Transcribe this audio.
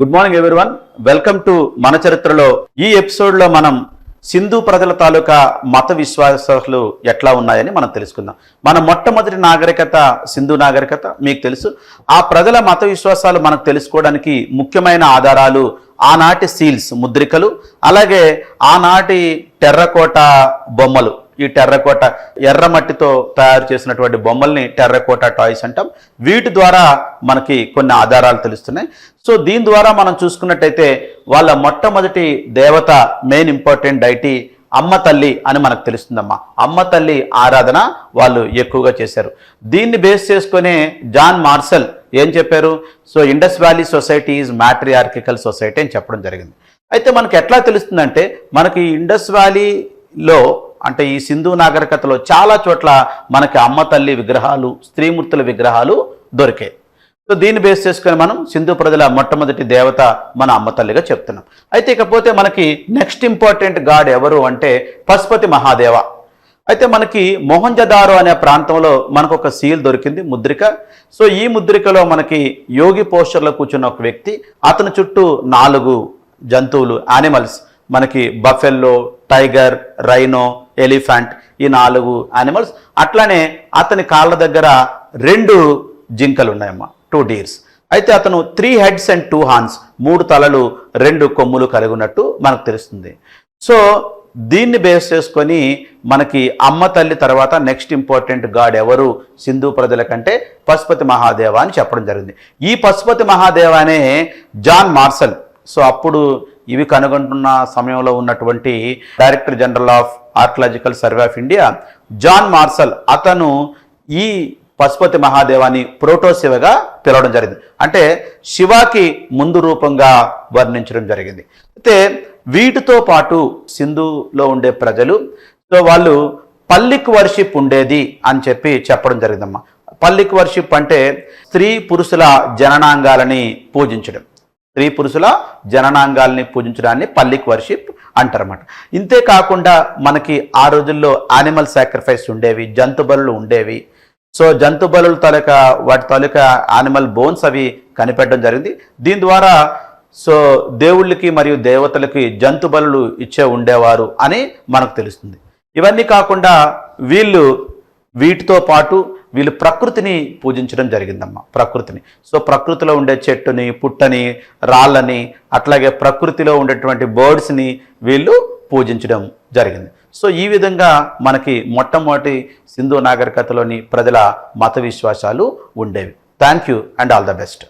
Good morning everyone. Welcome to మన చరిత్రలో. ఈ ఎపిసోడ్లో మనం సింధు ప్రజల తాలూకా మత విశ్వాసాలు ఎట్లా ఉన్నాయని మనం తెలుసుకుందాం. మన మొట్టమొదటి నాగరికత సింధు నాగరికత మీకు తెలుసు. ఆ ప్రజల మత విశ్వాసాలు మనకు తెలుసుకోవడానికి ముఖ్యమైన ఆధారాలు ఆనాటి సీల్స్ ముద్రికలు, అలాగే ఆనాటి టెర్రకోట బొమ్మలు. ఈ టెర్రకోట ఎర్రమట్టితో తయారు చేసినటువంటి బొమ్మల్ని టెర్రకోట టాయ్స్ అంటాం. వీటి ద్వారా మనకి కొన్ని ఆధారాలు తెలుస్తున్నాయి. సో దీని ద్వారా మనం చూసుకున్నట్టయితే వాళ్ళ మొట్టమొదటి దేవత, మెయిన్ ఇంపార్టెంట్ డైటీ అమ్మ తల్లి అని మనకు తెలుస్తుందమ్మా. అమ్మ తల్లి ఆరాధన వాళ్ళు ఎక్కువగా చేశారు. దీన్ని బేస్ చేసుకునే జాన్ మార్సల్ ఏం చెప్పారు? So Indus valley society is matriarchal society అని చెప్పడం జరిగింది. అయితే మనకి ఎట్లా తెలుస్తుందంటే, మనకి ఇండస్ వ్యాలీలో అంటే ఈ సింధు నాగరికతలో చాలా చోట్ల మనకి అమ్మ తల్లి విగ్రహాలు, స్త్రీమూర్తుల విగ్రహాలు దొరికాయి. సో దీన్ని బేస్ చేసుకొని మనం సింధు ప్రజల మొట్టమొదటి దేవత మన అమ్మ తల్లిగా చెప్తున్నాం. అయితే ఇకపోతే మనకి నెక్స్ట్ ఇంపార్టెంట్ గాడ్ ఎవరు అంటే పశుపతి మహాదేవ. అయితే మనకి మొహంజదారో అనే ప్రాంతంలో మనకు ఒక సీల్ దొరికింది, ముద్రిక. సో ఈ ముద్రికలో మనకి యోగి పోస్చర్లో కూర్చున్న ఒక వ్యక్తి, అతని చుట్టూ 4 జంతువులు, యానిమల్స్, మనకి బఫెల్లో, టైగర్, రైనో, ఎలిఫెంట్, ఈ 4 యానిమల్స్. అట్లానే అతని కాళ్ళ దగ్గర 2 జింకలు ఉన్నాయమ్మా, 2 డీర్స్. అయితే అతను 3 heads and 2 horns, 3 తలలు 2 కొమ్ములు కలిగి ఉన్నట్టు మనకు తెలుస్తుంది. సో దీన్ని బేస్ చేసుకొని మనకి అమ్మ తల్లి తర్వాత నెక్స్ట్ ఇంపార్టెంట్ గాడ్ ఎవరు సింధు ప్రజల కంటే పశుపతి మహాదేవ అని చెప్పడం జరిగింది. ఈ పశుపతి మహాదేవ అనే జాన్ మార్సల్, సో అప్పుడు ఇవి కనుగొంటున్న సమయంలో ఉన్నటువంటి director general of archaeological survey of India John Marshall, అతను ఈ పశుపతి మహాదేవాన్ని ప్రోటోశివగా పిలవడం జరిగింది. అంటే శివాకి ముందు రూపంగా వర్ణించడం జరిగింది. అయితే వీటితో పాటు సింధులో ఉండే ప్రజలు, సో వాళ్ళు పల్లిక్ వర్షిప్ ఉండేది అని చెప్పడం జరిగిందమ్మా. పల్లిక్ వర్షిప్ అంటే స్త్రీ పురుషుల జననాంగాలని పూజించడం, స్త్రీ పురుషుల జననాంగాల్ని పూజించడాన్ని పల్లిక్ వర్షిప్ అంటారన్నమాట. ఇంతే కాకుండా మనకి ఆ రోజుల్లో యానిమల్ సాక్రిఫైస్ ఉండేవి, జంతు బలులు ఉండేవి. సో జంతు బలుల తాలూకా వాటి తాలూకా యానిమల్ బోన్స్ అవి కనిపెట్టడం జరిగింది. దీని ద్వారా సో దేవుళ్ళకి మరియు దేవతలకి జంతు బలులు ఇచ్చే ఉండేవారు అని మనకు తెలుస్తుంది. ఇవన్నీ కాకుండా వీటితో పాటు వీళ్ళు ప్రకృతిని పూజించడం జరిగిందమ్మా, ప్రకృతిని. సో ప్రకృతిలో ఉండే చెట్టుని, పుట్టని, రాళ్ళని, అట్లాగే ప్రకృతిలో ఉండేటువంటి బర్డ్స్ని వీళ్ళు పూజించడం జరిగింది. సో ఈ విధంగా మనకి మొట్టమొదటి సింధు నాగరికతలోని ప్రజల మత విశ్వాసాలు ఉండేవి. Thank you and all the best.